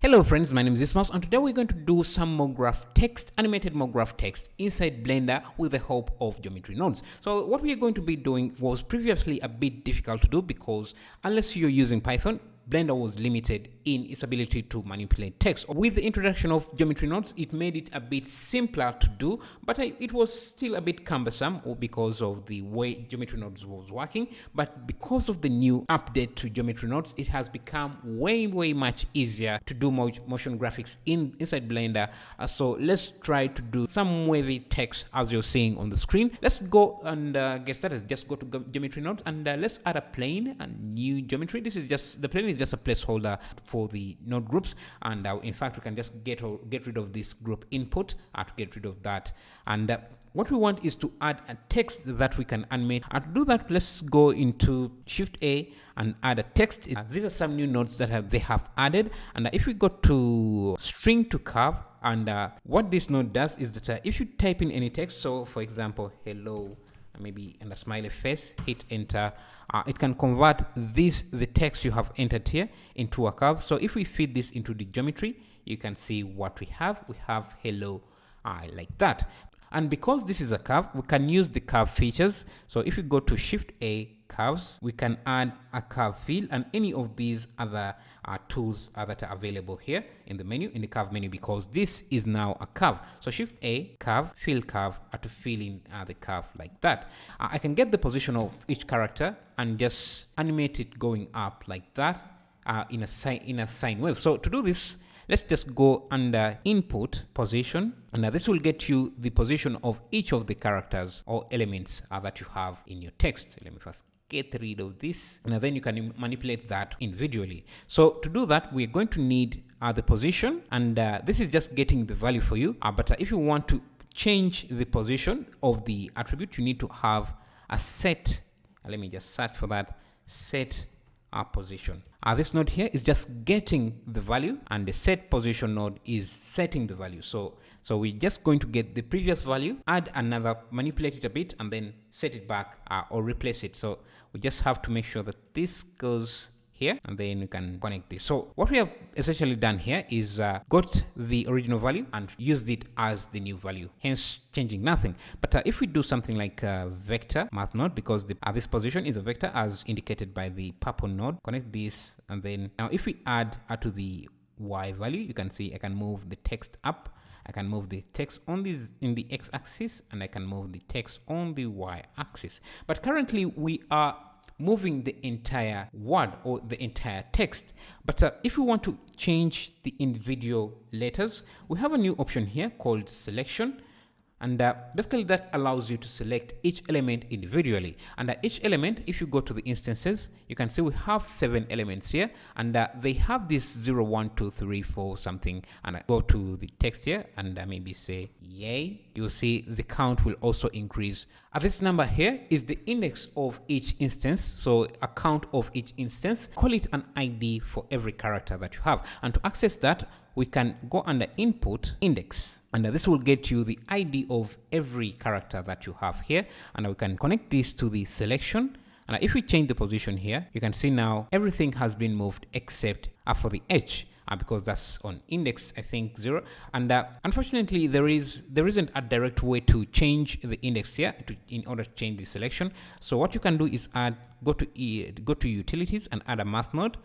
Hello friends, my name is Ismas and today we're going to do some more graph text, animated more graph text inside Blender with the help of geometry nodes. So what we are going to be doing was previously a bit difficult to do because unless you're using Python, Blender was limited in its ability to manipulate text. With the introduction of geometry nodes, it made it a bit simpler to do, but it was still a bit cumbersome because of the way geometry nodes was working. But because of the new update to geometry nodes, it has become way much easier to do motion graphics inside Blender. So let's try to do some wavy text as you're seeing on the screen. Let's go and get started. Just go to geometry node and let's add a plane and new geometry. This is just the plane is just a placeholder for the node groups, and in fact we can just get rid of this group input to get rid of that. And what we want is to add a text that we can animate. And to do that, let's go into Shift A and add a text. These are some new nodes that they have added. And if we go to string to curve, and what this node does is that if you type in any text, so for example, hello, maybe and a smiley face, hit enter, it can convert the text you have entered here into a curve. So if we feed this into the geometry, you can see what we have hello, like that. And because this is a curve, we can use the curve features. So if we go to Shift A, curves, we can add a curve fill and any of these other tools that are available here in the menu, in the curve menu, because this is now a curve. So Shift A, curve, fill curve, to fill in the curve like that. I can get the position of each character and just animate it going up like that in a sine wave. So to do this, let's just go under input position, and this will get you the position of each of the characters or elements that you have in your text. Let me first get rid of this, and then you can manipulate that individually. So to do that, we're going to need the position, and this is just getting the value for you. But if you want to change the position of the attribute, you need to have a set. Let me just search for that. Set position. This node here is just getting the value, and the set position node is setting the value. So we're just going to get the previous value, add another, manipulate it a bit, and then set it back or replace it. So we just have to make sure that this goes here, and then we can connect this. So what we have essentially done here is got the original value and used it as the new value, hence changing nothing. But if we do something like vector math node, because this position is a vector as indicated by the purple node, connect this, and then now if we add to the y value, you can see I can move the text up, I can move the text on this in the x-axis, and I can move the text on the y-axis. But currently we are moving the entire word or the entire text. But if we want to change the individual letters, we have a new option here called selection. And basically that allows you to select each element individually. And each element, if you go to the instances, you can see we have 7 elements here, and they have this 0, 1, 2, 3, 4 something. And I go to the text here and maybe say yay. You'll see the count will also increase. This number here is the index of each instance. So a count of each instance. Call it an ID for every character that you have. And to access that, we can go under input index, and this will get you the ID of every character that you have here, and we can connect this to the selection. And if we change the position here, you can see now everything has been moved except for the H, because that's on index, I think 0. And unfortunately, there isn't a direct way to change the index here in order to change the selection. So what you can do is go to utilities and add a math node.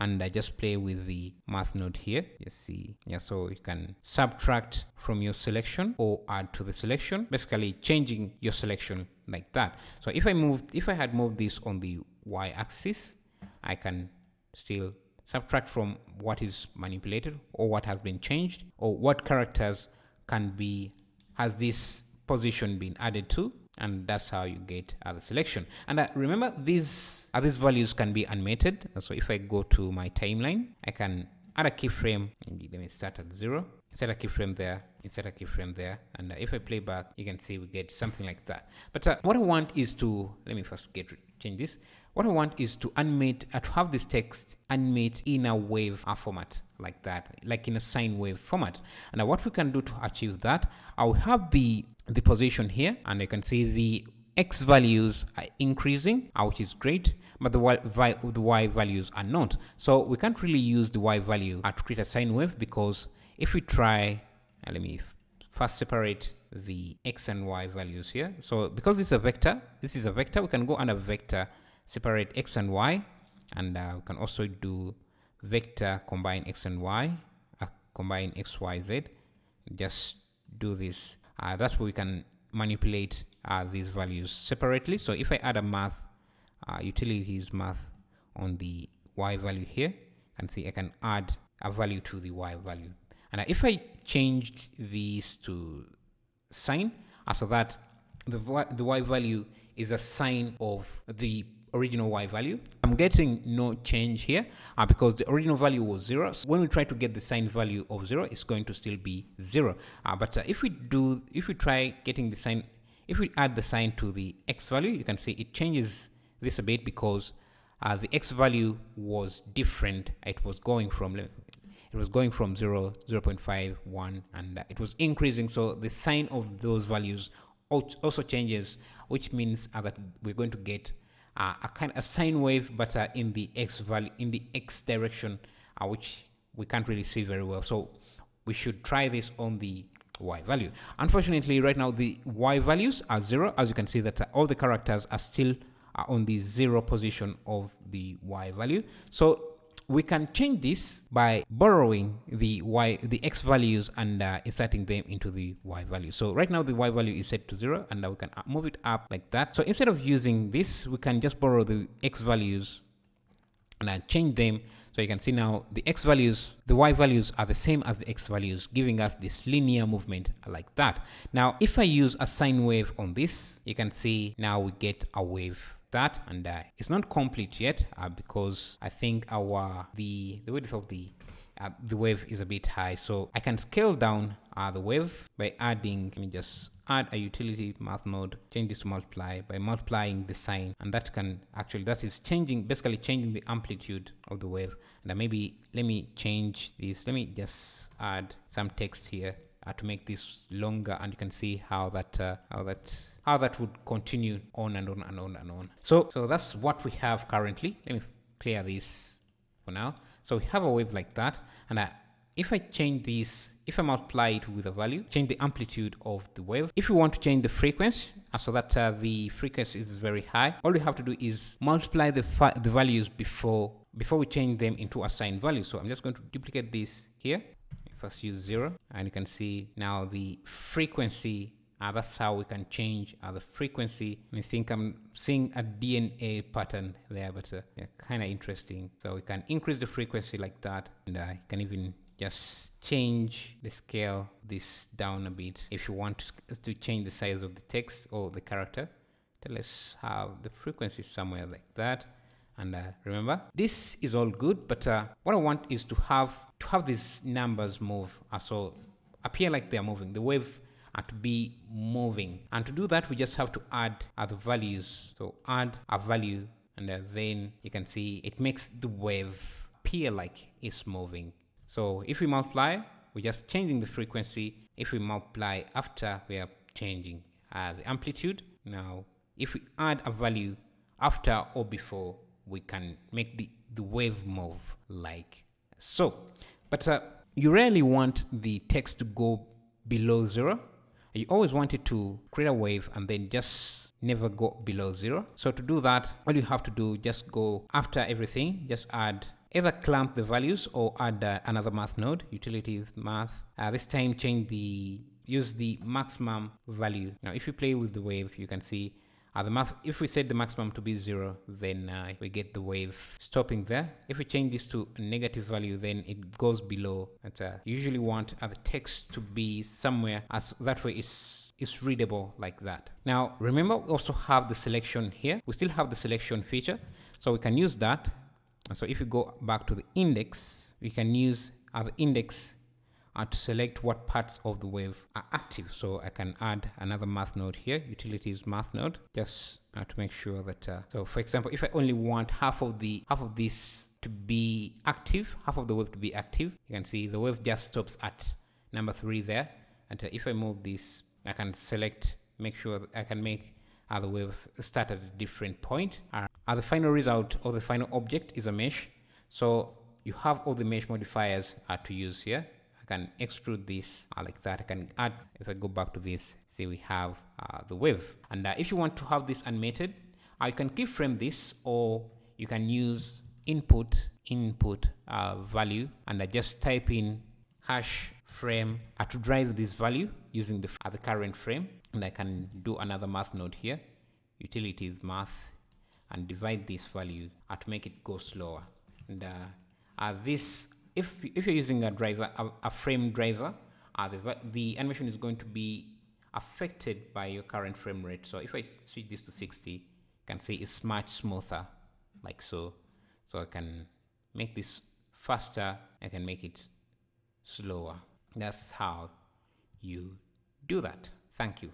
And I just play with the math node here. You see, yeah, so you can subtract from your selection or add to the selection, basically changing your selection like that. So if I had moved this on the y-axis, I can still subtract from what is manipulated or what has been changed, or what characters has this position been added to. And that's how you get the selection. And remember, these values can be animated. So if I go to my timeline, I can add a keyframe. Let me start at 0. Insert a keyframe there. Insert a keyframe there. And if I play back, you can see we get something like that. But what I want is to, let me first change this. What I want is to animate, to have this text animate in a wave format like that, like in a sine wave format. And what we can do to achieve that, I'll have the position here, and you can see the X values are increasing, which is great, but the Y values are not. So we can't really use the Y value to create a sine wave, because if we try, let me first separate the X and Y values here. So because this is a vector, we can go under vector, separate X and Y, and we can also do vector combine X and Y, combine X, Y, Z. Just do this. That's where we can manipulate these values separately. So if I add a math, utilities math on the Y value here, and see I can add a value to the Y value. And if I changed these to sine, so that the Y value is a sine of the original Y value, I'm getting no change here because the original value was 0. So when we try to get the sine value of 0, it's going to still be 0. But if we try getting the sine, if we add the sine to the X value, you can see it changes this a bit, because the X value was different. It was going from 0, 0.5, 1, and it was increasing. So the sine of those values also changes, which means that we're going to get a kind of a sine wave, but in the X value, in the X direction, which we can't really see very well. So we should try this on the Y value. Unfortunately, right now the Y values are 0. As you can see that all the characters are still on the 0 position of the Y value. So we can change this by borrowing the X values and inserting them into the Y value. So right now the Y value is set to 0, and we can move it up like that. So instead of using this, we can just borrow the X values and change them. So you can see now the X values, the Y values are the same as the X values, giving us this linear movement like that. Now, if I use a sine wave on this, you can see now we get a wave that, and it's not complete yet because I think the width of the wave is a bit high. So I can scale down the wave by adding, let me just add a utility math node, change this to multiply by multiplying the sine, and that is basically changing the amplitude of the wave. And maybe let me change this. Let me just add some text here to make this longer, and you can see how that would continue on and on and on and on. So that's what we have currently. Let me clear this for now. So we have a wave like that, and if I change this, if I multiply it with a value, change the amplitude of the wave. If you want to change the frequency so that the frequency is very high, all you have to do is multiply the values before we change them into a sine value. So I'm just going to duplicate this here. First use 0, and you can see now the frequency. That's how we can change the frequency. I think I'm seeing a DNA pattern there, but yeah, kind of interesting. So we can increase the frequency like that, and you can even just change the scale this down a bit if you want to change the size of the text or the character. So let's have the frequency somewhere like that. And remember, this is all good, but what I want is to have these numbers move, so appear like they are moving, the wave to be moving. And to do that, we just have to add the values. So add a value, and then you can see it makes the wave appear like it's moving. So if we multiply, we're just changing the frequency. If we multiply after, we are changing the amplitude. Now, if we add a value after or before, we can make the wave move like so. But you rarely want the text to go below 0. You always want it to create a wave and then just never go below 0. So to do that, all you have to do, just go after everything, just add, either clamp the values or add another math node, utilities math. This time use the maximum value. Now if you play with the wave, you can see the math, if we set the maximum to be 0, then we get the wave stopping there. If we change this to a negative value, then it goes below. And you usually want the text to be somewhere, as that way it's readable like that. Now remember, we also have the selection here. We still have the selection feature, so we can use that. So if you go back to the index, we can use the index to select what parts of the wave are active. So I can add another math node here, utilities math node, just to make sure that so for example, if I only want half of this to be active, half of the wave to be active, you can see the wave just stops at number 3 there. And if I move this, I can select, make sure that I can make the waves start at a different point. The final result or the final object is a mesh. So you have all the mesh modifiers to use here. I can extrude this like that. I can add, if I go back to this, see we have the wave. And if you want to have this animated, you can keyframe this, or you can use input value, and just type in hash frame to drive this value using the current frame. And I can do another math node here, utilities math, and divide this value to make it go slower. And this, if you're using a driver, a frame driver, the animation is going to be affected by your current frame rate. So if I switch this to 60, you can see it's much smoother, like so. So I can make this faster, I can make it slower. That's how you do that. Thank you.